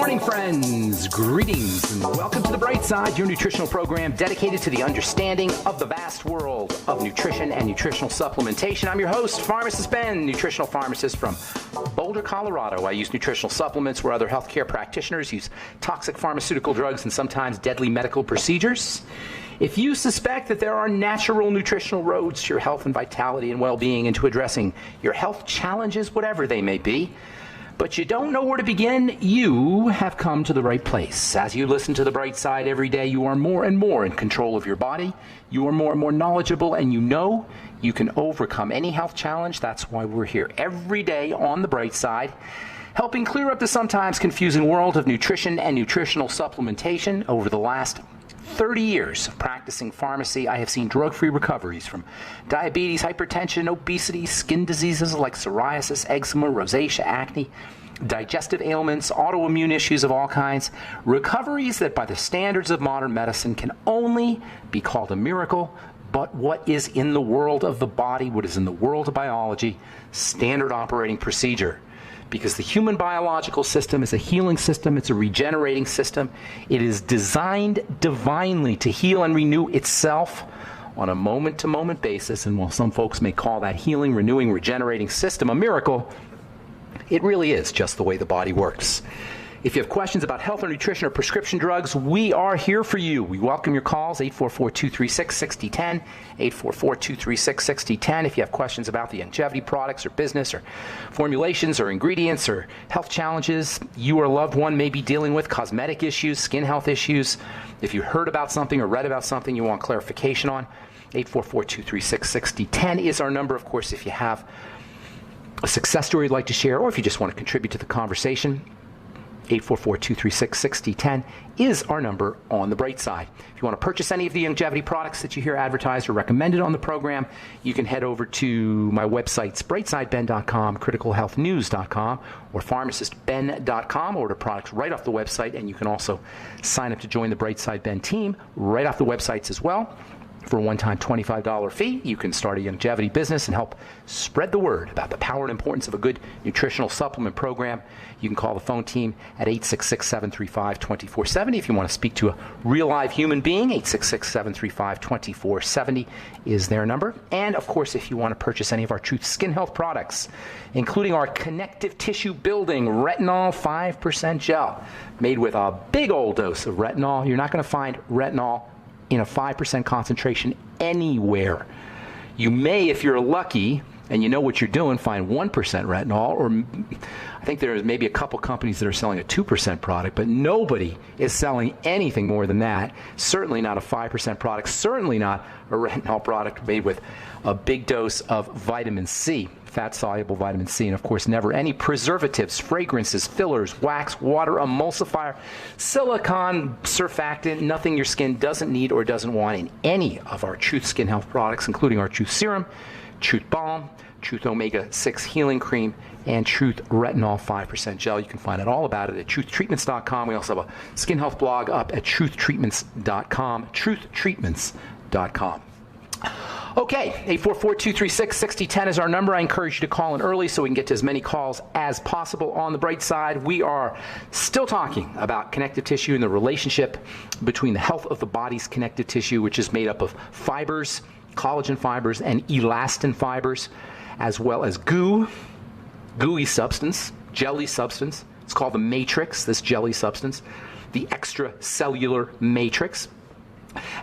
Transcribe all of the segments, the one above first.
morning, friends. Greetings and welcome to The Bright Side, your nutritional program dedicated to the understanding of the vast world of nutrition and nutritional supplementation. I'm your host, Pharmacist Ben, nutritional pharmacist from Boulder, Colorado. I use nutritional supplements where other healthcare practitioners use toxic pharmaceutical drugs and sometimes deadly medical procedures. If you suspect that there are natural nutritional roads to your health and vitality and well-being and to addressing your health challenges, whatever they may be, but you don't know where to begin, you have come to the right place. As you listen to The Bright Side every day, you are more and more in control of your body. You are more and more knowledgeable, and you know you can overcome any health challenge. That's why we're here every day on The Bright Side, helping clear up the sometimes confusing world of nutrition and nutritional supplementation. Over the last 30 years of practicing pharmacy, I have seen drug-free recoveries from diabetes, hypertension, obesity, skin diseases like psoriasis, eczema, rosacea, acne, digestive ailments, autoimmune issues of all kinds, recoveries that by the standards of modern medicine can only be called a miracle, but what is in the world of the body, what is in the world of biology, standard operating procedure. Because the human biological system is a healing system, it's a regenerating system. It is designed divinely to heal and renew itself on a moment-to-moment basis. And while some folks may call that healing, renewing, regenerating system a miracle, it really is just the way the body works. If you have questions about health or nutrition or prescription drugs, we are here for you. We welcome your calls, 844-236-6010, 844-236-6010. If you have questions about the longevity products or business or formulations or ingredients or health challenges you or a loved one may be dealing with, cosmetic issues, skin health issues, if you heard about something or read about something you want clarification on, 844-236-6010 is our number. Of course, if you have a success story you'd like to share or if you just want to contribute to the conversation, 844-236-6010 is our number on The Bright Side. If you want to purchase any of the longevity products that you hear advertised or recommended on the program, you can head over to my websites, brightsideben.com, criticalhealthnews.com, or pharmacistben.com. Order products right off the website, and you can also sign up to join the Bright Side Ben team right off the websites as well. For a one-time $25 fee, you can start a longevity business and help spread the word about the power and importance of a good nutritional supplement program. You can call the phone team at 866-735-2470. If you want to speak to a real live human being, 866-735-2470 is their number. And of course, if you want to purchase any of our Truth Skin Health products, including our connective tissue building retinol 5% gel, made with a big old dose of retinol. You're not going to find retinol in a 5% concentration anywhere. You may, if you're lucky and you know what you're doing, find 1% retinol, or I think there's maybe a couple companies that are selling a 2% product, but nobody is selling anything more than that. Certainly not a 5% product, certainly not a retinol product made with a big dose of vitamin C, fat-soluble vitamin C, and of course never any preservatives, fragrances, fillers, wax, water, emulsifier, silicone, surfactant, nothing your skin doesn't need or doesn't want in any of our Truth Skin Health products, including our Truth Serum, Truth Balm, Truth Omega-6 Healing Cream, and Truth Retinol 5% Gel. You can find out all about it at truthtreatments.com. We also have a skin health blog up at truthtreatments.com, truthtreatments.com. Okay, 844-236-6010 is our number. I encourage you to call in early so we can get to as many calls as possible. On the bright side, we are still talking about connective tissue and the relationship between the health of the body's connective tissue, which is made up of fibers, collagen fibers, and elastin fibers, as well as gooey substance, jelly substance. It's called the matrix, this jelly substance, the extracellular matrix.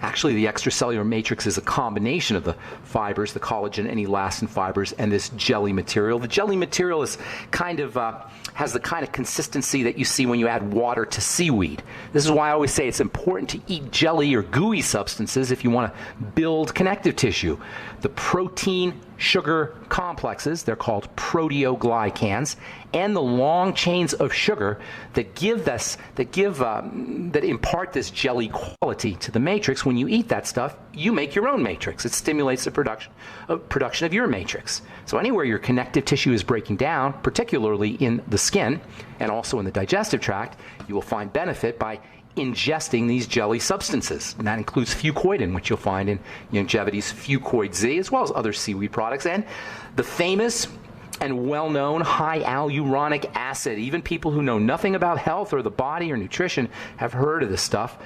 Actually, the extracellular matrix is a combination of the fibers, the collagen and elastin fibers, and this jelly material. The jelly material is kind of has the kind of consistency that you see when you add water to seaweed. This is why I always say it's important to eat jelly or gooey substances if you want to build connective tissue. The protein sugar complexes, they're called proteoglycans, and the long chains of sugar that impart this jelly quality to the matrix. When you eat that stuff, you make your own matrix. It stimulates the production of your matrix. So anywhere your connective tissue is breaking down, particularly in the skin and also in the digestive tract, you will find benefit by ingesting these jelly substances. And that includes fucoidin, which you'll find in Longevity's Fucoid Z, as well as other seaweed products, and the famous and well-known high hyaluronic acid. Even people who know nothing about health or the body or nutrition have heard of this stuff.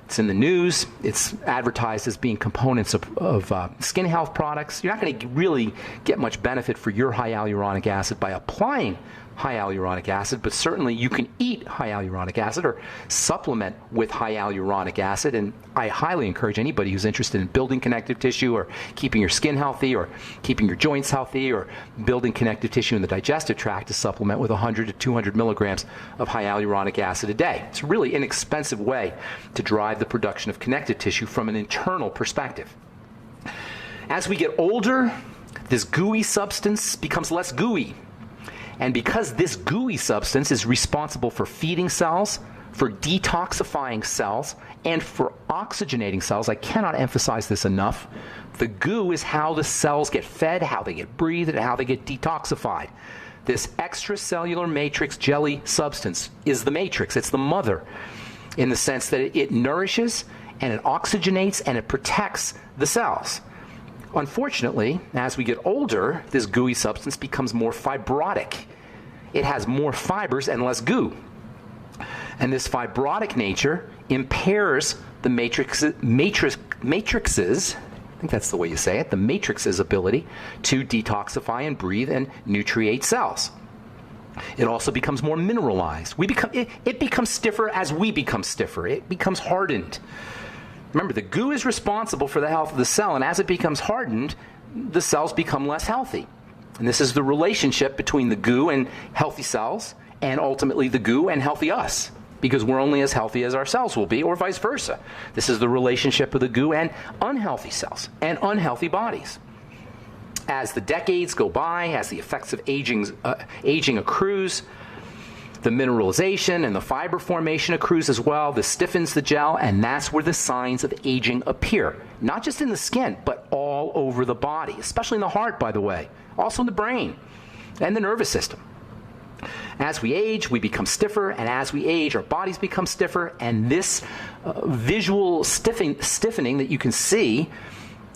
It's in the news. It's advertised as being components of skin health products. You're not going to really get much benefit for your high hyaluronic acid by applying high hyaluronic acid, but certainly you can eat high hyaluronic acid or supplement with high hyaluronic acid. And I highly encourage anybody who's interested in building connective tissue or keeping your skin healthy or keeping your joints healthy or building connective tissue in the digestive tract to supplement with 100 to 200 milligrams of high hyaluronic acid a day. It's a really inexpensive way to drive the production of connective tissue from an internal perspective. As we get older, this gooey substance becomes less gooey. And because this gooey substance is responsible for feeding cells, for detoxifying cells, and for oxygenating cells, I cannot emphasize this enough. The goo is how the cells get fed, how they get breathed, and how they get detoxified. This extracellular matrix jelly substance is the matrix. It's the mother in the sense that it nourishes and it oxygenates and it protects the cells. Unfortunately, as we get older, this gooey substance becomes more fibrotic. It has more fibers and less goo. And this fibrotic nature impairs the matrix's, I think that's the way you say it, the matrix's ability to detoxify and breathe and nutriate cells. It also becomes more mineralized. It becomes stiffer as we become stiffer. It becomes hardened. Remember, the goo is responsible for the health of the cell, and as it becomes hardened, the cells become less healthy. And this is the relationship between the goo and healthy cells, and ultimately the goo and healthy us, because we're only as healthy as our cells will be, or vice versa. This is the relationship of the goo and unhealthy cells and unhealthy bodies. As the decades go by, as the effects of aging accrues, the mineralization and the fiber formation accrues as well. This stiffens the gel, and that's where the signs of aging appear. Not just in the skin, but all over the body, especially in the heart, by the way. Also in the brain and the nervous system. As we age, we become stiffer, and as we age, our bodies become stiffer, and this visual stiffening that you can see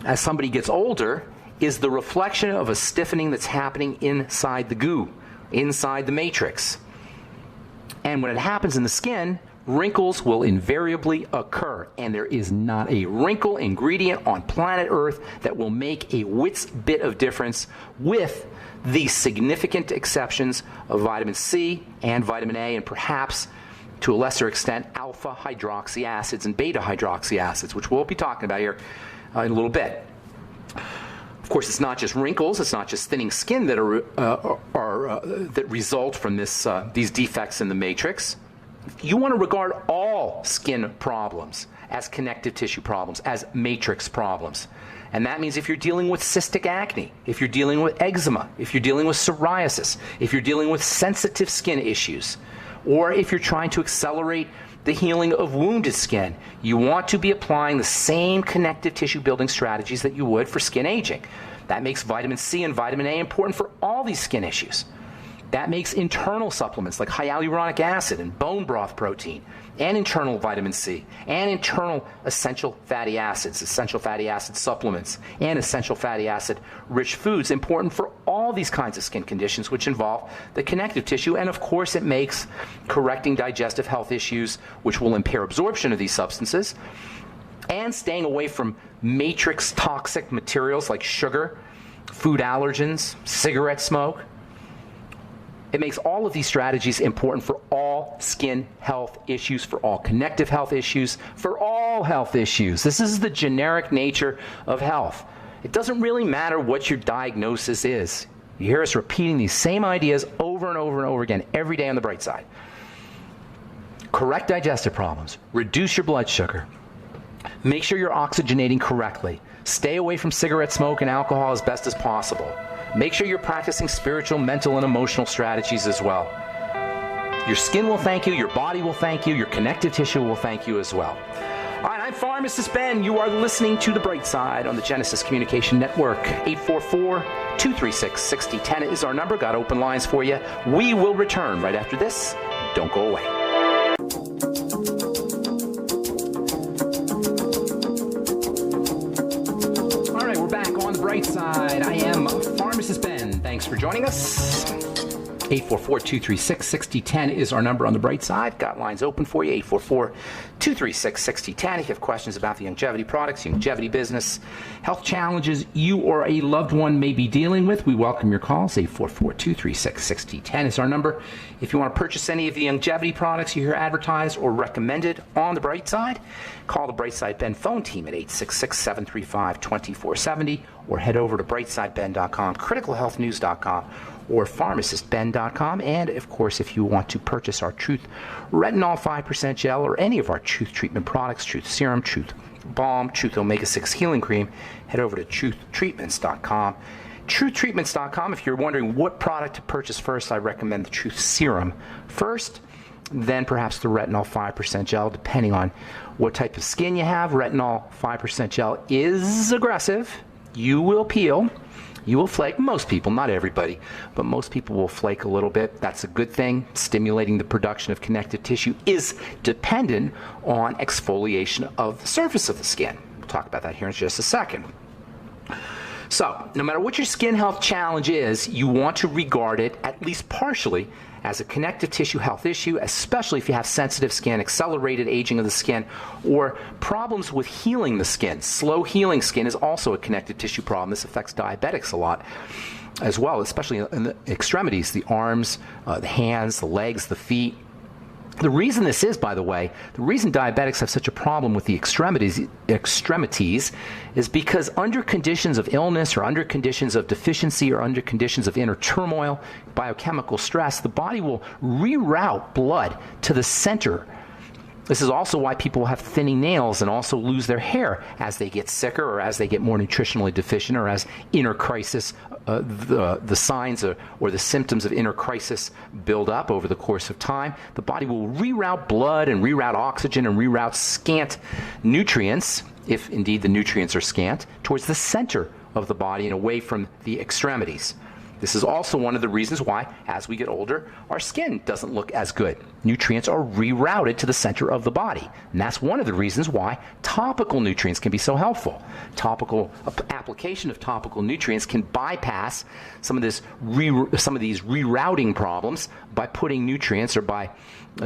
as somebody gets older is the reflection of a stiffening that's happening inside the goo, inside the matrix. And when it happens in the skin, wrinkles will invariably occur. And there is not a wrinkle ingredient on planet Earth that will make a whit's bit of difference, with the significant exceptions of vitamin C and vitamin A, and perhaps, to a lesser extent, alpha hydroxy acids and beta hydroxy acids, which we'll be talking about here in a little bit. Of course, it's not just wrinkles, it's not just thinning skin that that result from these defects in the matrix. You want to regard all skin problems as connective tissue problems, as matrix problems. And that means if you're dealing with cystic acne, if you're dealing with eczema, if you're dealing with psoriasis, if you're dealing with sensitive skin issues, or if you're trying to accelerate the healing of wounded skin, you want to be applying the same connective tissue building strategies that you would for skin aging. That makes vitamin C and vitamin A important for all these skin issues. That makes internal supplements like hyaluronic acid and bone broth protein, and internal vitamin C, and internal essential fatty acids, essential fatty acid supplements, and essential fatty acid rich foods important for all these kinds of skin conditions which involve the connective tissue. And of course, it makes correcting digestive health issues which will impair absorption of these substances, and staying away from matrix toxic materials like sugar, food allergens, cigarette smoke. It makes all of these strategies important for all skin health issues, for all connective health issues, for all health issues. This is the generic nature of health. It doesn't really matter what your diagnosis is. You hear us repeating these same ideas over and over and over again every day on the bright side. Correct digestive problems. Reduce your blood sugar. Make sure you're oxygenating correctly. Stay away from cigarette smoke and alcohol as best as possible. Make sure you're practicing spiritual, mental, and emotional strategies as well. Your skin will thank you, your body will thank you, your connective tissue will thank you as well. All right, I'm Pharmacist Ben. You are listening to The Bright Side on the Genesis Communication Network. 844-236-6010 is our number. Got open lines for you. We will return right after this. Don't go away. All right, we're back on The Bright Side. I am Pharmacist Ben. Thanks for for joining us. 844-236-6010 is our number on the bright side. Got lines open for you, 844-236-6010. If you have questions about the longevity products, longevity business, health challenges you or a loved one may be dealing with, we welcome your calls. 844-236-6010 is our number. If you want to purchase any of the longevity products you hear advertised or recommended on the bright side, call the Brightside Ben phone team at 866-735-2470 or head over to brightsideben.com, criticalhealthnews.com, or pharmacistben.com. And of course, if you want to purchase our Truth Retinol 5% gel or any of our Truth treatment products, Truth Serum, Truth Balm, Truth Omega-6 Healing Cream, head over to truthtreatments.com. Truthtreatments.com. If you're wondering what product to purchase first, I recommend the Truth Serum first, then perhaps the Retinol 5% gel, depending on what type of skin you have. Retinol 5% gel is aggressive. You will peel. You will flake. Most people, not everybody, but most people will flake a little bit. That's a good thing. Stimulating the production of connective tissue is dependent on exfoliation of the surface of the skin. We'll talk about that here in just a second. So, no matter what your skin health challenge is, you want to regard it, at least partially, as a connective tissue health issue, especially if you have sensitive skin, accelerated aging of the skin, or problems with healing the skin. Slow healing skin is also a connective tissue problem. This affects diabetics a lot as well, especially in the extremities, the arms, the hands, the legs, the feet. The reason this is, by the way, the reason diabetics have such a problem with the extremities is because under conditions of illness or under conditions of deficiency or under conditions of inner turmoil, biochemical stress, the body will reroute blood to the center. This is also why people have thinning nails and also lose their hair as they get sicker or as they get more nutritionally deficient or as inner crisis, the signs or the symptoms of inner crisis build up over the course of time. The body will reroute blood and reroute oxygen and reroute scant nutrients, if indeed the nutrients are scant, towards the center of the body and away from the extremities. This is also one of the reasons why, as we get older, our skin doesn't look as good. Nutrients are rerouted to the center of the body. And that's one of the reasons why topical nutrients can be so helpful. Topical application of topical nutrients can bypass some of these rerouting problems by putting nutrients or by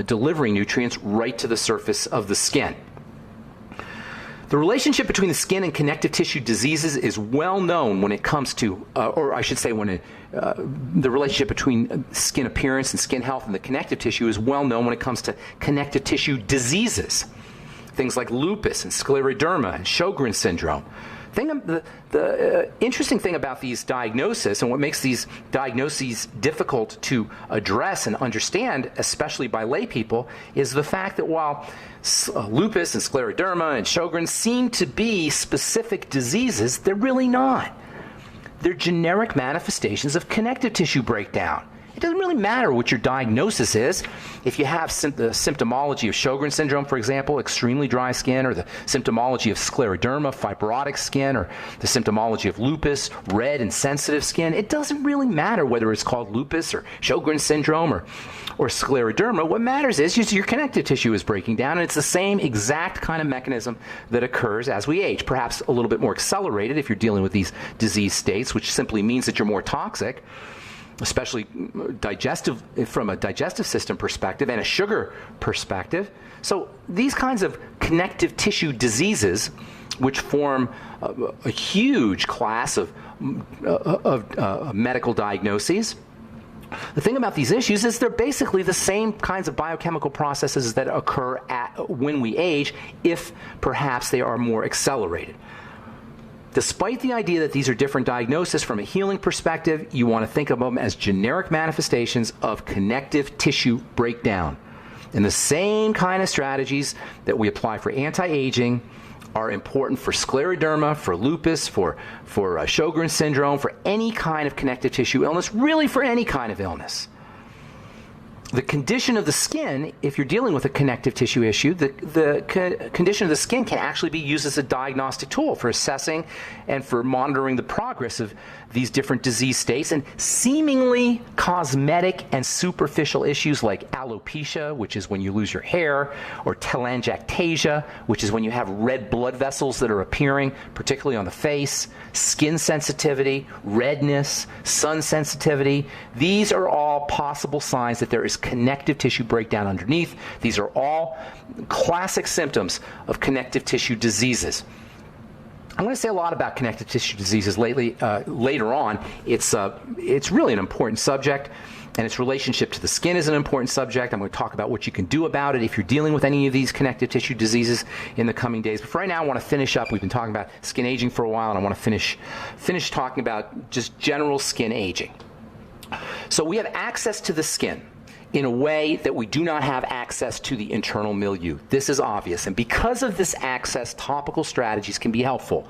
delivering nutrients right to the surface of the skin. The relationship between the skin and connective tissue diseases is well known when it comes to, the relationship between skin appearance and skin health and the connective tissue is well known when it comes to connective tissue diseases. Things like lupus and scleroderma and Sjogren's syndrome. The interesting thing about these diagnoses and what makes these diagnoses difficult to address and understand, especially by lay people, is the fact that while lupus and scleroderma and Sjogren's seem to be specific diseases, they're really not. They're generic manifestations of connective tissue breakdown. It doesn't really matter what your diagnosis is. If you have the symptomology of Sjogren's syndrome, for example, extremely dry skin, or the symptomology of scleroderma, fibrotic skin, or the symptomology of lupus, red and sensitive skin, it doesn't really matter whether it's called lupus or Sjogren's syndrome or scleroderma. What matters is your connective tissue is breaking down, and it's the same exact kind of mechanism that occurs as we age, perhaps a little bit more accelerated if you're dealing with these disease states, which simply means that you're more toxic, especially from a digestive system perspective and a sugar perspective. So these kinds of connective tissue diseases, which form a huge class of medical diagnoses, the thing about these issues is they're basically the same kinds of biochemical processes that occur when we age, if perhaps they are more accelerated. Despite the idea that these are different diagnoses from a healing perspective, you want to think of them as generic manifestations of connective tissue breakdown. And the same kind of strategies that we apply for anti-aging are important for scleroderma, for lupus, for Sjogren's syndrome, for any kind of connective tissue illness, really for any kind of illness. the condition of the skin, if you're dealing with a connective tissue issue, the condition of the skin can actually be used as a diagnostic tool for assessing and for monitoring the progress of these different disease states. And seemingly cosmetic and superficial issues like alopecia, which is when you lose your hair, or telangiectasia, which is when you have red blood vessels that are appearing, particularly on the face, skin sensitivity, redness, sun sensitivity. These are all possible signs that there is connective tissue breakdown underneath. These are all classic symptoms of connective tissue diseases. I'm going to say a lot about connective tissue diseases later on. It's really an important subject, and its relationship to the skin is an important subject. I'm going to talk about what you can do about it if you're dealing with any of these connective tissue diseases in the coming days. But for right now, I want to finish up. We've been talking about skin aging for a while, and I want to finish talking about just general skin aging. So we have access to the skin in a way that we do not have access to the internal milieu. This is obvious, and because of this access, topical strategies can be helpful.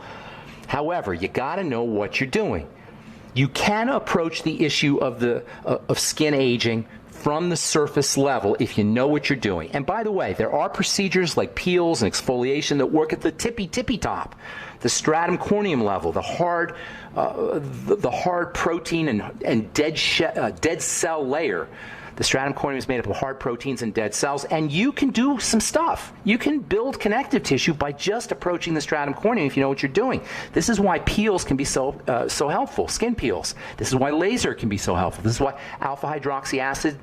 However, you got to know what you're doing. You can approach the issue of skin aging from the surface level if you know what you're doing. And by the way, there are procedures like peels and exfoliation that work at the tippy top, the stratum corneum level, the hard protein and dead cell layer. The stratum corneum is made up of hard proteins and dead cells, and you can do some stuff. You can build connective tissue by just approaching the stratum corneum if you know what you're doing. This is why peels can be so helpful, skin peels. This is why laser can be so helpful. This is why alpha hydroxy acid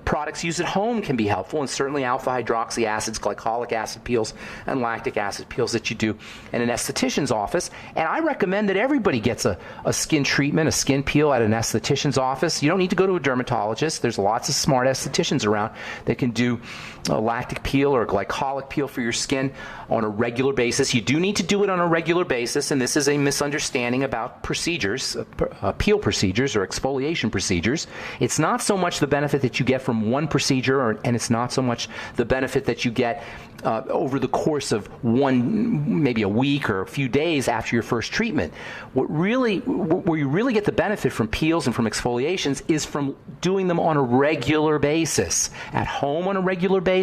products used at home can be helpful, and certainly alpha hydroxy acids, glycolic acid peels, and lactic acid peels that you do in an esthetician's office. And I recommend that everybody gets a skin treatment, a skin peel at an esthetician's office. You don't need to go to a dermatologist. There's lots of smart estheticians around that can do a lactic peel or a glycolic peel for your skin on a regular basis. You do need to do it on a regular basis, and this is a misunderstanding about procedures, peel procedures or exfoliation procedures. It's not so much the benefit that you get from one procedure, and it's not so much the benefit that you get over the course of maybe a week or a few days after your first treatment. Where you really get the benefit from peels and from exfoliations is from doing them on a regular basis, at home on a regular basis,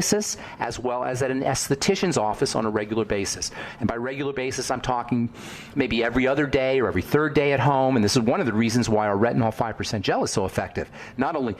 as well as at an esthetician's office on a regular basis. And by regular basis, I'm talking maybe every other day or every third day at home. And this is one of the reasons why our retinol 5% gel is so effective. Not only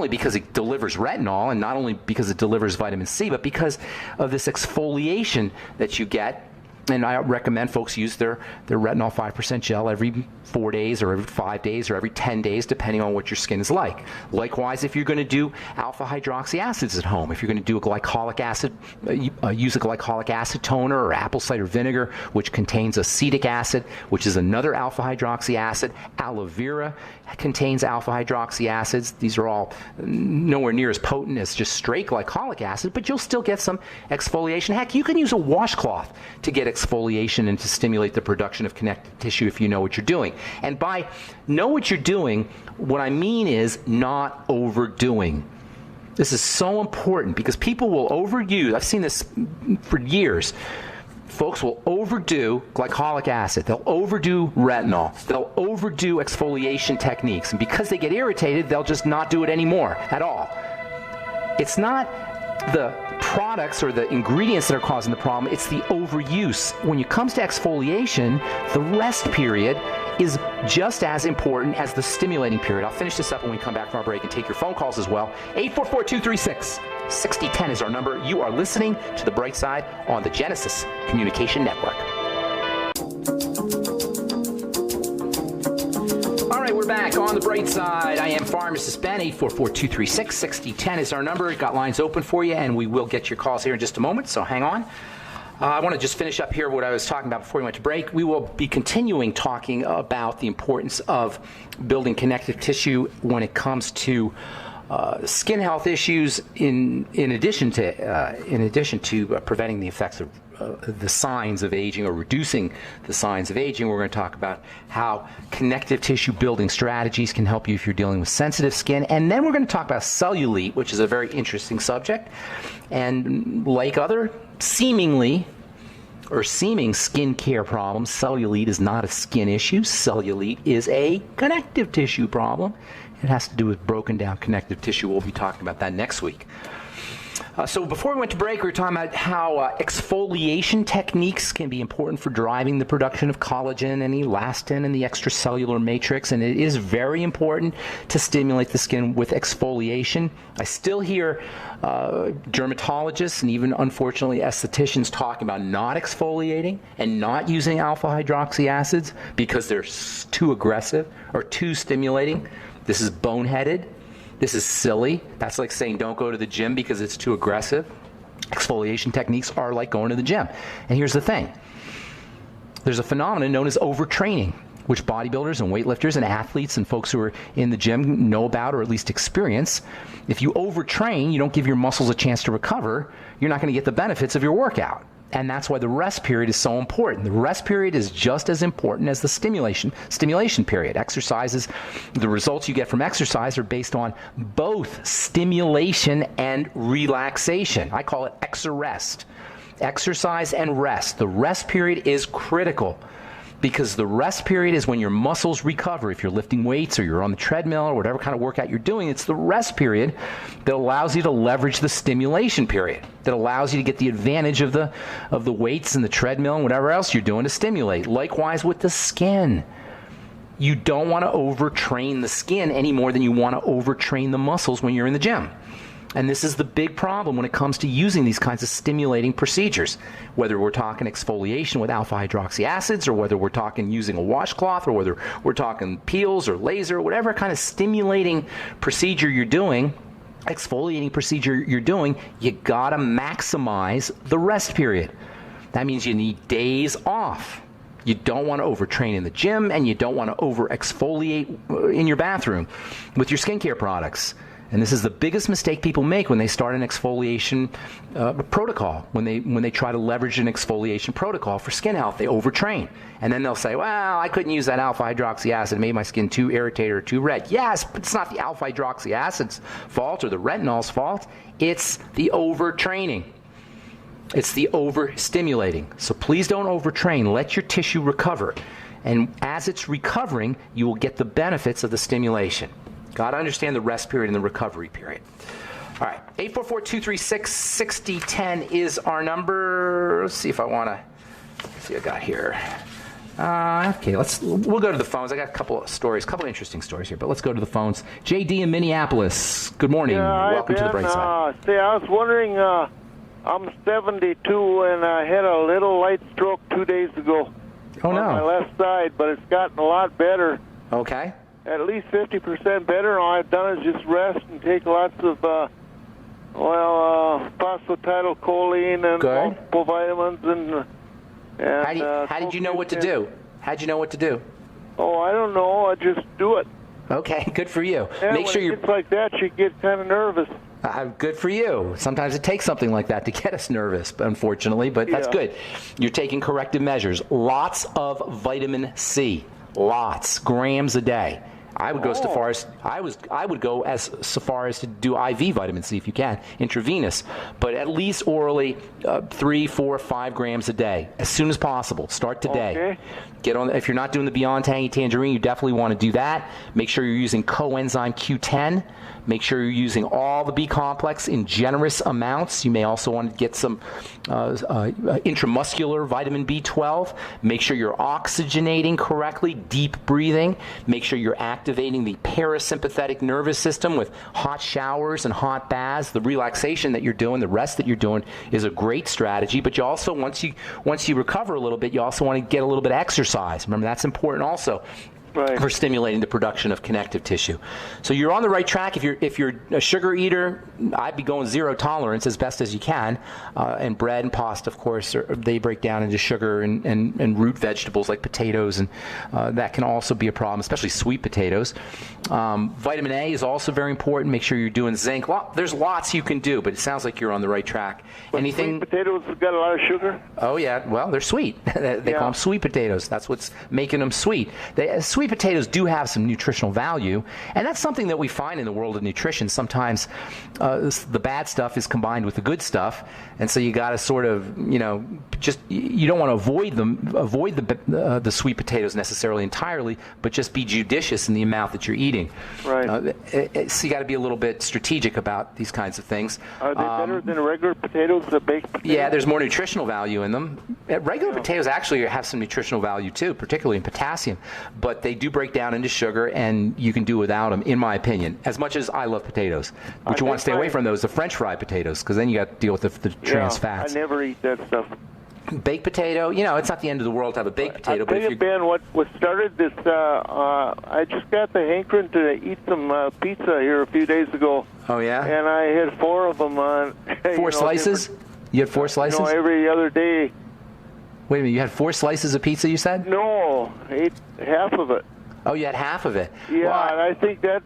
because it delivers retinol, and not only because it delivers vitamin C, but because of this exfoliation that you get. And I recommend folks use their retinol 5% gel every 4 days or every 5 days or every 10 days, depending on what your skin is like. Likewise, if you're going to do alpha hydroxy acids at home, if you're going to do a glycolic acid, use a glycolic acid toner or apple cider vinegar, which contains acetic acid, which is another alpha hydroxy acid. Aloe vera contains alpha hydroxy acids. These are all nowhere near as potent as just straight glycolic acid, but you'll still get some exfoliation. Heck, you can use a washcloth to get exfoliation and to stimulate the production of connective tissue if you know what you're doing. And by know what you're doing, what I mean is not overdoing. This is so important because people will overuse. I've seen this for years. Folks will overdo glycolic acid. They'll overdo retinol. They'll overdo exfoliation techniques. And because they get irritated, they'll just not do it anymore at all. It's not the products or the ingredients that are causing the problem, it's the overuse. When it comes to exfoliation, the rest period is just as important as the stimulating period. I'll finish this up when we come back from our break and take your phone calls as well. 844-236-6010 is our number. You are listening to The Bright Side on the Genesis Communication Network. All right, we're back on The Bright Side. I am Pharmacist Ben. 844-236-6010 is our number. We've got lines open for you, and we will get your calls here in just a moment, so hang on. I want to just finish up here what I was talking about before we went to break. We will be continuing talking about the importance of building connective tissue when it comes to skin health issues, in addition to preventing the effects of the signs of aging or reducing the signs of aging. We're going to talk about how connective tissue building strategies can help you if you're dealing with sensitive skin. And then we're going to talk about cellulite, which is a very interesting subject. And like other seeming skin care problems, cellulite is not a skin issue. Cellulite is a connective tissue problem. It has to do with broken down connective tissue. We'll be talking about that next week. So before we went to break, we were talking about how exfoliation techniques can be important for driving the production of collagen and elastin and the extracellular matrix, and it is very important to stimulate the skin with exfoliation. I still hear dermatologists and even, unfortunately, estheticians talking about not exfoliating and not using alpha hydroxy acids because they're too aggressive or too stimulating. This is boneheaded. This is silly. That's like saying don't go to the gym because it's too aggressive. Exfoliation techniques are like going to the gym. And here's the thing. There's a phenomenon known as overtraining, which bodybuilders and weightlifters and athletes and folks who are in the gym know about or at least experience. If you overtrain, you don't give your muscles a chance to recover, you're not going to get the benefits of your workout. And that's why the rest period is so important. The rest period is just as important as the stimulation period. Exercises, the results you get from exercise are based on both stimulation and relaxation. I call it exerrest. Exercise and rest. The rest period is critical because the rest period is when your muscles recover. If you're lifting weights or you're on the treadmill or whatever kind of workout you're doing, it's the rest period that allows you to leverage the stimulation period, that allows you to get the advantage of the weights and the treadmill and whatever else you're doing to stimulate. Likewise with the skin. You don't want to overtrain the skin any more than you want to overtrain the muscles when you're in the gym. And this is the big problem when it comes to using these kinds of stimulating procedures, whether we're talking exfoliation with alpha hydroxy acids or whether we're talking using a washcloth or whether we're talking peels or laser, whatever kind of stimulating procedure you're doing, exfoliating procedure you're doing, you got to maximize the rest period. That means you need days off. You don't want to overtrain in the gym and you don't want to over exfoliate in your bathroom with your skincare products. And this is the biggest mistake people make when they start an exfoliation protocol. When they try to leverage an exfoliation protocol for skin health, they overtrain. And then they'll say, well, I couldn't use that alpha hydroxy acid. It made my skin too irritated or too red. Yes, but it's not the alpha hydroxy acid's fault or the retinol's fault. It's the overtraining. It's the overstimulating. So please don't overtrain. Let your tissue recover. And as it's recovering, you will get the benefits of the stimulation. Got to understand the rest period and the recovery period. All right, 844-236-6010 is our number. Let's see if I want to see what I got here. Okay, we'll go to the phones. I got a couple of interesting stories here, but let's go to the phones. JD in Minneapolis. Good morning. Welcome to the Bright Side. See, I was wondering, I'm 72 and I had a little light stroke 2 days ago. Oh, no. On my left side, but it's gotten a lot better. Okay. At least 50% better. All I've done is just rest and take lots of, phosphatidylcholine and multiple vitamins and how did you know what to do? How'd you know what to do? Oh, I don't know. I just do it. Okay, good for you. Yeah, Make sure when it gets like that, you get kind of nervous. Good for you. Sometimes it takes something like that to get us nervous, unfortunately, but that's good. You're taking corrective measures. Lots of vitamin C. Lots. Grams a day. I would go so far as so far as to do IV vitamin C if you can, intravenous, but at least orally 3, 4, 5 grams a day as soon as possible. Start today. Okay. Get on. If you're not doing the Beyond Tangy Tangerine, you definitely want to do that. Make sure you're using coenzyme Q10. Make sure you're using all the B complex in generous amounts. You may also want to get some intramuscular vitamin B12. Make sure you're oxygenating correctly, deep breathing. Make sure you're activating the parasympathetic nervous system with hot showers and hot baths. The relaxation that you're doing, the rest that you're doing is a great strategy. But you also, once you recover a little bit, you also want to get a little bit of exercise. Remember, that's important also. Right. For stimulating the production of connective tissue. So you're on the right track. If you're a sugar eater, I'd be going zero tolerance as best as you can. And bread and pasta, of course, they break down into sugar and root vegetables like potatoes, and that can also be a problem, especially sweet potatoes. Vitamin A is also very important. Make sure you're doing zinc. There's lots you can do, but it sounds like you're on the right track. But anything? Sweet potatoes have got a lot of sugar? Oh, yeah. Well, they're sweet. They call them sweet potatoes. That's what's making them sweet. Sweet sweet potatoes do have some nutritional value, and that's something that we find in the world of nutrition. Sometimes the bad stuff is combined with the good stuff, and so you got to sort of, just you don't want to avoid the sweet potatoes necessarily entirely, but just be judicious in the amount that you're eating. Right. So you got to be a little bit strategic about these kinds of things. Are they better than regular potatoes, the baked potatoes? Yeah, there's more nutritional value in them. Regular potatoes actually have some nutritional value too, particularly in potassium, but they do break down into sugar, and you can do without them, in my opinion. As much as I love potatoes, but you want to stay away from those, the French fried potatoes, because then you got to deal with the trans fats. I never eat that stuff. Baked potato, it's not the end of the world to have a baked potato. But Ben, what started this? I just got the hankering to eat some pizza here a few days ago. Oh yeah. And I had 4 of them on. Four slices? You had 4 slices? Every other day. Wait a minute, you had 4 slices of pizza, you said? No, ate half of it. Oh, you had half of it. Yeah, well, and I think that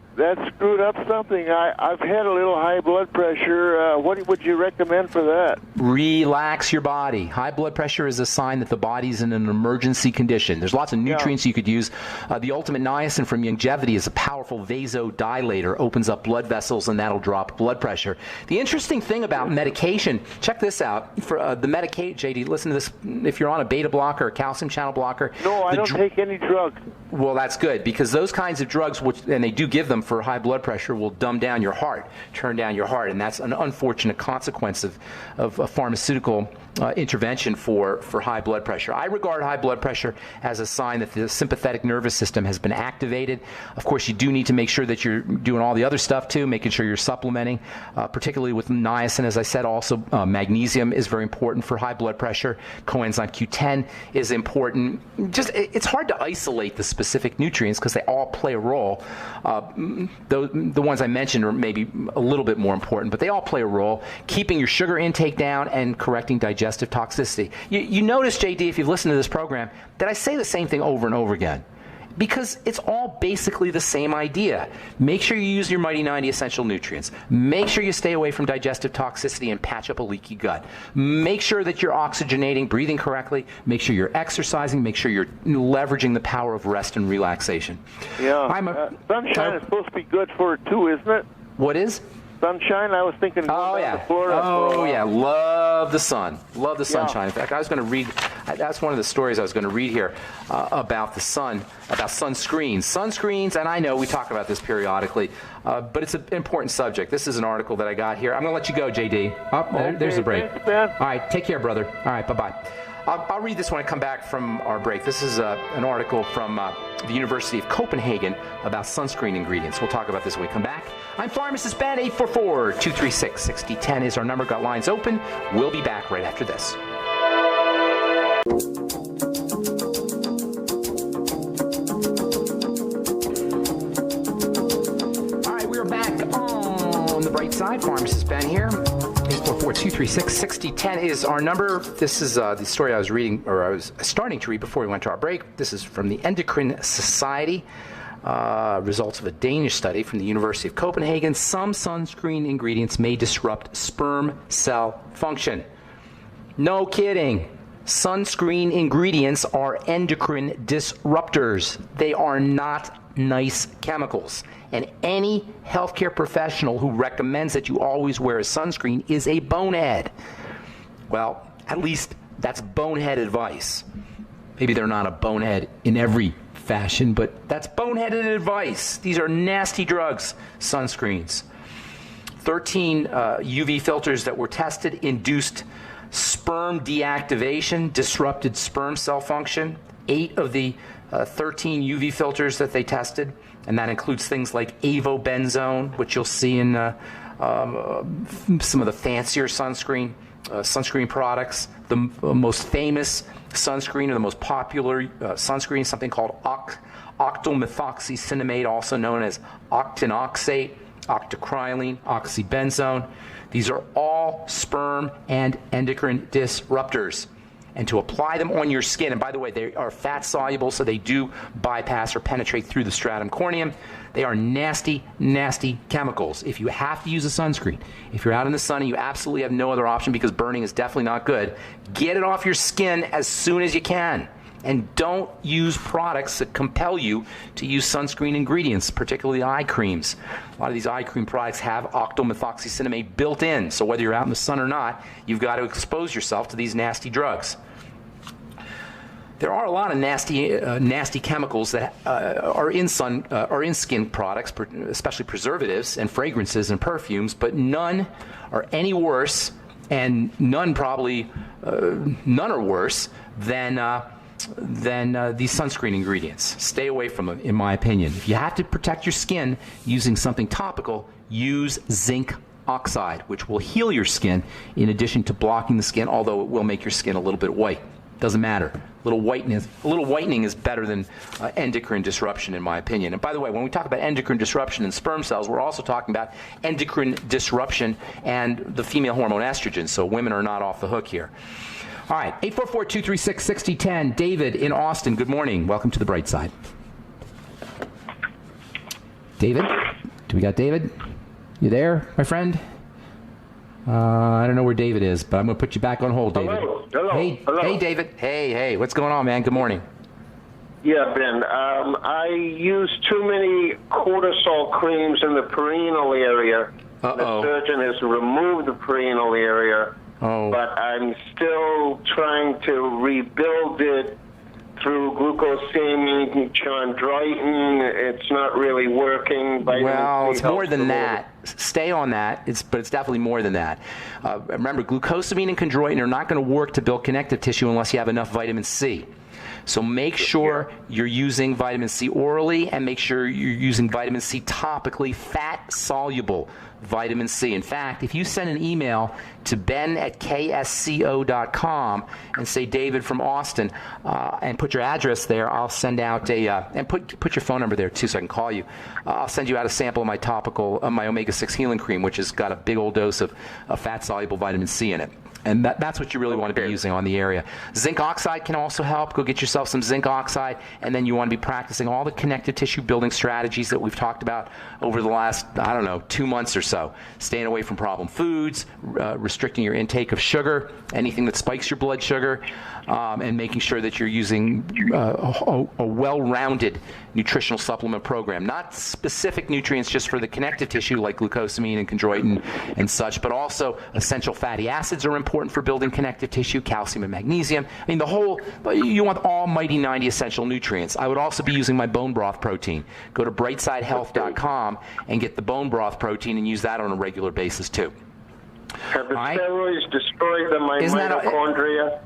screwed up something. I've had a little high blood pressure. What would you recommend for that? Relax your body. High blood pressure is a sign that the body's in an emergency condition. There's lots of nutrients you could use. The ultimate niacin from Youngevity is a powerful vasodilator, opens up blood vessels, and that'll drop blood pressure. The interesting thing about medication, check this out. For the medication, JD, listen to this. If you're on a beta blocker, a calcium channel blocker. No, I don't take any drugs. Well, that's good, because those kinds of drugs, and they do give them for high blood pressure, will dumb down your heart, turn down your heart, and that's an unfortunate consequence of a pharmaceutical intervention for high blood pressure. I regard high blood pressure as a sign that the sympathetic nervous system has been activated. Of course, you do need to make sure that you're doing all the other stuff too, making sure you're supplementing, particularly with niacin. As I said, also magnesium is very important for high blood pressure. Coenzyme Q10 is important. It's hard to isolate the specific nutrients because they all play a role. The ones I mentioned are maybe a little bit more important, but they all play a role, keeping your sugar intake down and correcting digestive toxicity. You notice, JD, if you've listened to this program, that I say the same thing over and over again, because it's all basically the same idea. Make sure you use your Mighty 90 essential nutrients. Make sure you stay away from digestive toxicity and patch up a leaky gut. Make sure that you're oxygenating, breathing correctly. Make sure you're exercising. Make sure you're leveraging the power of rest and relaxation. Yeah. Sunshine is supposed to be good for it too, isn't it? What is? Sunshine. I was thinking going down to Florida. Oh yeah, love the sun. Love the sunshine. Yeah. In fact, I was going to read, that's one of the stories I was going to read here about the sun, about sunscreens. Sunscreens, and I know we talk about this periodically, but it's an important subject. This is an article that I got here. I'm going to let you go, JD. There's the break. Thanks, Ben. All right, take care, brother. All right, bye-bye. I'll read this when I come back from our break. This is an article from the University of Copenhagen about sunscreen ingredients. We'll talk about this when we come back. I'm Pharmacist Ben. 844-236-6010 is our number. Got lines open. We'll be back right after this. All right, we're back on the bright side. Pharmacist Ben here. 844-236-6010 is our number. This is the story I was reading, or I was starting to read before we went to our break. This is from the Endocrine Society. Results of a Danish study from the University of Copenhagen. Some sunscreen ingredients may disrupt sperm cell function. No kidding. Sunscreen ingredients are endocrine disruptors. They are not nice chemicals. And any healthcare professional who recommends that you always wear a sunscreen is a bonehead. Well, at least that's bonehead advice. Maybe they're not a bonehead in every fashion, but that's boneheaded advice. These are nasty drugs, sunscreens. 13 UV filters that were tested induced sperm deactivation, disrupted sperm cell function. 8 of the 13 UV filters that they tested, and that includes things like avobenzone, which you'll see in some of the fancier sunscreen products. The most famous sunscreen, or the most popular sunscreen, is something called octylmethoxycinnamate, also known as octinoxate, octocrylene, oxybenzone. These are all sperm and endocrine disruptors. And to apply them on your skin, and by the way, they are fat soluble, so they do bypass or penetrate through the stratum corneum. They are nasty, nasty chemicals. If you have to use a sunscreen, if you're out in the sun and you absolutely have no other option because burning is definitely not good, get it off your skin as soon as you can. And don't use products that compel you to use sunscreen ingredients, particularly eye creams. A lot of these eye cream products have octamethoxycinnamate built in, so whether you're out in the sun or not, you've got to expose yourself to these nasty drugs. There are a lot of nasty chemicals that are in skin products, especially preservatives and fragrances and perfumes, but none are any worse, and none are worse than these sunscreen ingredients. Stay away from them, in my opinion. If you have to protect your skin using something topical, use zinc oxide, which will heal your skin in addition to blocking the skin, although it will make your skin a little bit white. Doesn't matter. A little whitening is better than endocrine disruption, in my opinion. And by the way, when we talk about endocrine disruption in sperm cells, we're also talking about endocrine disruption and the female hormone estrogen. So women are not off the hook here. All right, 844-236-6010. David in Austin, good morning. Welcome to the bright side. David? Do we got David? You there, my friend? I don't know where David is, but I'm going to put you back on hold, David. Hello. Hey, David. Hey. What's going on, man? Good morning. Yeah, Ben. I use too many cortisol creams in the perineal area. The surgeon has removed the perineal area, but I'm still trying to rebuild it through glucosamine, chondroitin. It's not really working. Well, it's more than that. Stay on that, but it's definitely more than that. Remember, glucosamine and chondroitin are not going to work to build connective tissue unless you have enough vitamin C. So make sure you're using vitamin C orally, and make sure you're using vitamin C topically, fat-soluble vitamin C. In fact, if you send an email to ben@ksco.com and say David from Austin, and put your address there, I'll send out and put your phone number there too so I can call you. I'll send you out a sample of my topical, my omega-6 healing cream, which has got a big old dose of fat-soluble vitamin C in it. And that's what you really want to be using on the area. Zinc oxide can also help. Go get yourself some zinc oxide, and then you want to be practicing all the connective tissue building strategies that we've talked about over the last, 2 months or so. Staying away from problem foods, restricting your intake of sugar, anything that spikes your blood sugar, and making sure that you're using a well-rounded nutritional supplement program. Not specific nutrients just for the connective tissue like glucosamine and chondroitin and such, but also essential fatty acids are important for building connective tissue, calcium and magnesium. I mean, you want almighty 90 essential nutrients. I would also be using my bone broth protein. Go to brightsidehealth.com and get the bone broth protein and use that on a regular basis too. Have the steroids destroyed the mitochondria?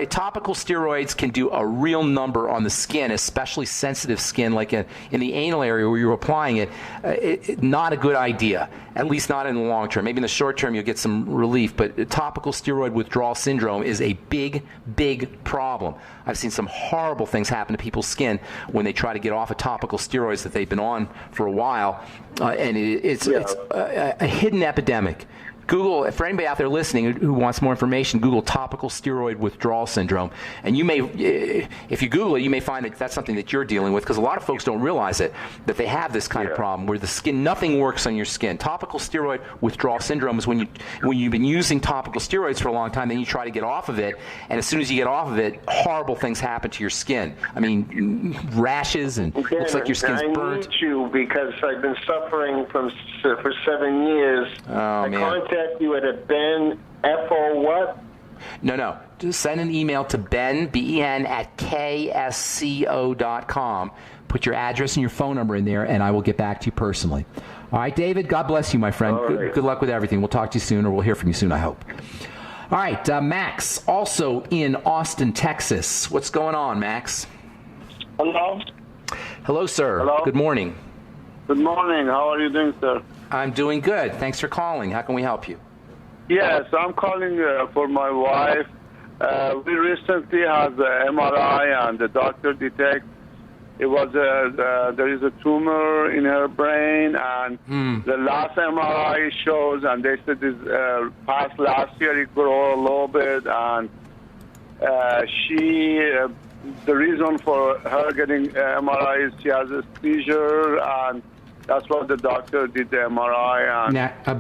Topical steroids can do a real number on the skin, especially sensitive skin, like in the anal area where you're applying it. Not a good idea, at least not in the long term. Maybe in the short term you'll get some relief, but topical steroid withdrawal syndrome is a big, big problem. I've seen some horrible things happen to people's skin when they try to get off of topical steroids that they've been on for a while, and it's a hidden epidemic. Google, for anybody out there listening who wants more information, Google topical steroid withdrawal syndrome. And you may, if you Google it, you may find that that's something that you're dealing with, because a lot of folks don't realize it, that they have this kind of problem where the skin, nothing works on your skin. Topical steroid withdrawal syndrome is when you've been using topical steroids for a long time, then you try to get off of it, and as soon as you get off of it, horrible things happen to your skin. I mean, rashes, and looks like your skin's burnt. I need you because I've been suffering for 7 years. Oh, man. Contact you at a Ben F-O what? No. Just send an email to Ben, B-E-N, at ksco.com. Put your address and your phone number in there, and I will get back to you personally. All right, David, God bless you, my friend. Right. Good luck with everything. We'll talk to you soon, or we'll hear from you soon, I hope. All right, Max, also in Austin, Texas. What's going on, Max? Hello? Hello, sir. Hello? Good morning. Good morning. How are you doing, sir? I'm doing good. Thanks for calling. How can we help you? Yes, I'm calling for my wife. We recently had the MRI, and the doctor detected there is a tumor in her brain, and the last MRI shows, and they said this past last year it grew a little bit, and the reason for her getting MRI is she has a seizure, and that's what the doctor did the MRI. And, a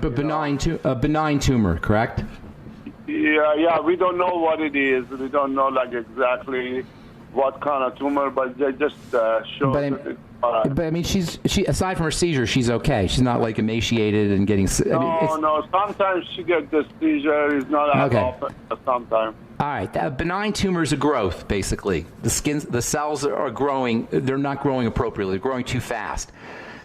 benign tumor, correct? Yeah, we don't know what it is. We don't know exactly what kind of tumor, but they just showed that it's all right. But I mean, she aside from her seizure, she's okay. She's not like emaciated and getting. No. Sometimes she gets the seizure. It's not as often, but sometimes. All right, that benign tumor is a growth, basically. The cells are growing. They're not growing appropriately. They're growing too fast.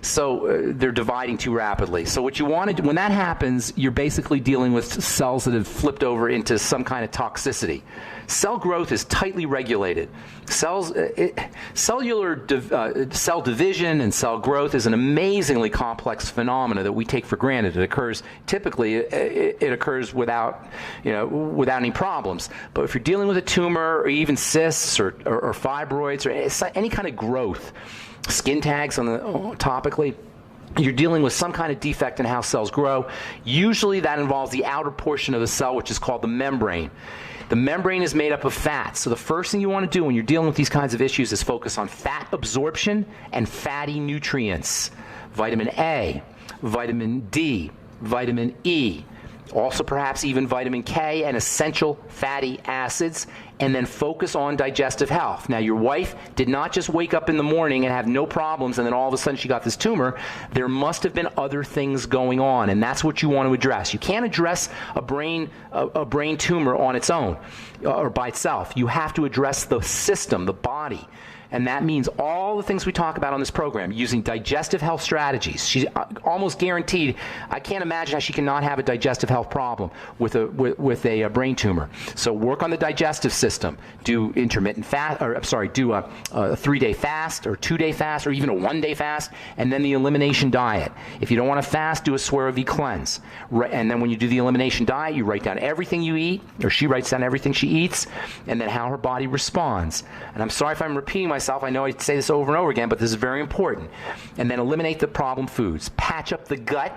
So they're dividing too rapidly. So what you want to do, when that happens, you're basically dealing with cells that have flipped over into some kind of toxicity. Cell growth is tightly regulated. Cellular cell division and cell growth is an amazingly complex phenomena that we take for granted. It occurs typically. It occurs without any problems. But if you're dealing with a tumor or even cysts or fibroids or any kind of growth, skin tags topically, you're dealing with some kind of defect in how cells grow. Usually that involves the outer portion of the cell, which is called the membrane. The membrane is made up of fat. So the first thing you want to do when you're dealing with these kinds of issues is focus on fat absorption and fatty nutrients. Vitamin A, vitamin D, vitamin E, also perhaps even vitamin K and essential fatty acids, and then focus on digestive health. Now, your wife did not just wake up in the morning and have no problems and then all of a sudden she got this tumor. There must have been other things going on, and that's what you want to address. You can't address a brain tumor on its own or by itself. You have to address the system, the body. And that means all the things we talk about on this program, using digestive health strategies. She's almost guaranteed. I can't imagine how she cannot have a digestive health problem with a brain tumor. So work on the digestive system. Do intermittent fast, do a 3-day fast or 2-day fast or even a 1-day fast, and then the elimination diet. If you don't want to fast, do a Swear-O-V cleanse. And then when you do the elimination diet, you write down everything you eat, or she writes down everything she eats, and then how her body responds. And I'm sorry if I'm repeating myself. I know I say this over and over again, but this is very important. And then eliminate the problem foods. Patch up the gut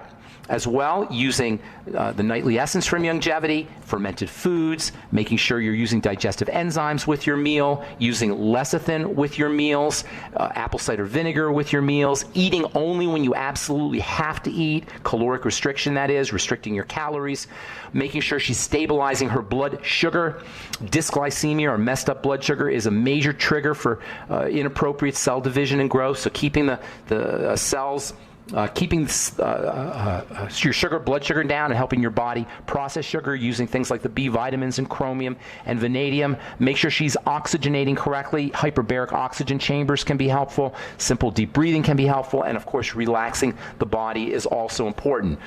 as well, using the nightly essence from Youngevity, fermented foods, making sure you're using digestive enzymes with your meal, using lecithin with your meals, apple cider vinegar with your meals, eating only when you absolutely have to eat, caloric restriction that is, restricting your calories, making sure she's stabilizing her blood sugar. Dysglycemia or messed up blood sugar is a major trigger for inappropriate cell division and growth, so keeping the cells keeping your blood sugar down and helping your body process sugar using things like the B vitamins and chromium and vanadium. Make sure she's oxygenating correctly. Hyperbaric oxygen chambers can be helpful. Simple deep breathing can be helpful. And, of course, relaxing the body is also important.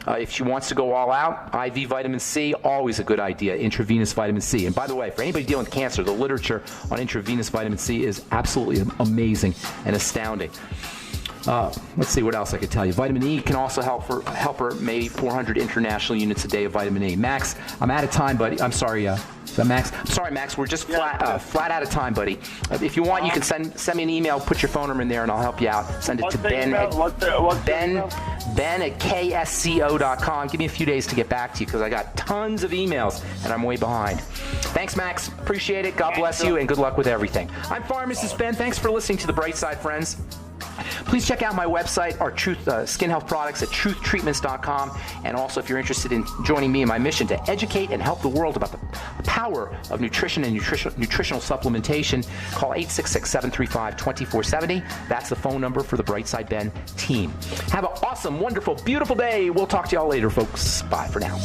If she wants to go all out, IV vitamin C, always a good idea, intravenous vitamin C. And, by the way, for anybody dealing with cancer, the literature on intravenous vitamin C is absolutely amazing and astounding. Let's see what else I could tell you. Vitamin E can also help her maybe 400 international units a day of vitamin E. Max, I'm out of time, buddy. I'm sorry, is that Max? I'm sorry, Max. We're just flat out of time, buddy. If you want, you can send me an email. Put your phone number in there, and I'll help you out. Send it to Ben at ksco.com. Give me a few days to get back to you because I got tons of emails, and I'm way behind. Thanks, Max. Appreciate it. God bless you, and good luck with everything. I'm Pharmacist Ben. Thanks for listening to The Bright Side, friends. Please check out my website, our skin health products at truthtreatments.com. And also, if you're interested in joining me in my mission to educate and help the world about the power of nutrition and nutritional supplementation, call 866-735-2470. That's the phone number for the Brightside Ben team. Have an awesome, wonderful, beautiful day. We'll talk to y'all later, folks. Bye for now.